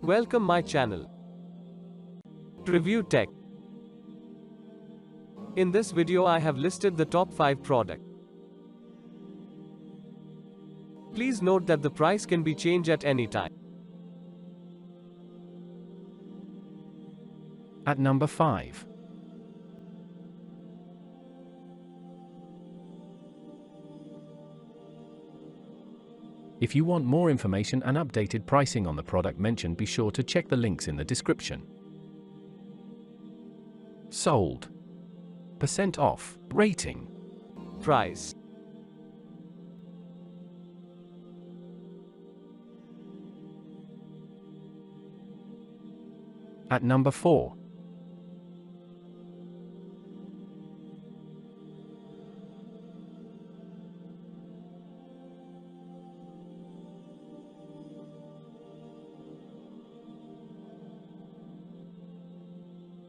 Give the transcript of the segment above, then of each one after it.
Welcome my channel. Review Tech. In this video I have listed the top 5 product. Please note that the price can be changed at any time. At number 5. If you want more information and updated pricing on the product mentioned, be sure to check the links in the description. Sold. % off. Rating. Price. At number 4.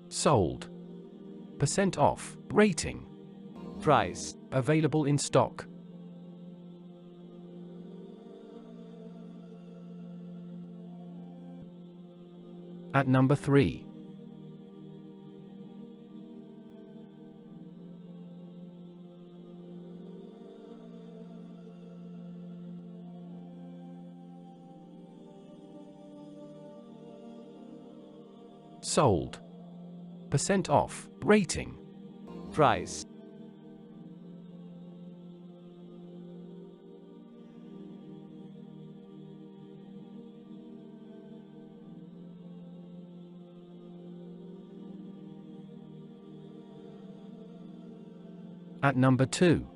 Sold. % off. Rating. Price. Available in stock. At number 3. Sold. % off. Rating. Price. At number 2.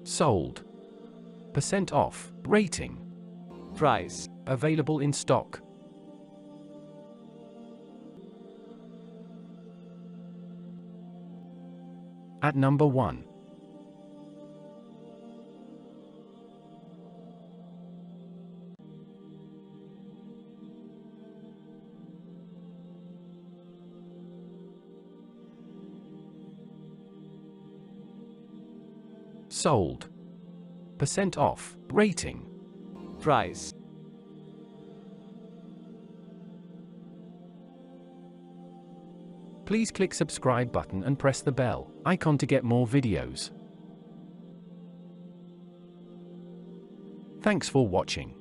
Sold. % off. Rating. Price. Available in stock. At number 1. Sold. % off. Rating. Price. Please click subscribe button and press the bell icon to get more videos. Thanks for watching.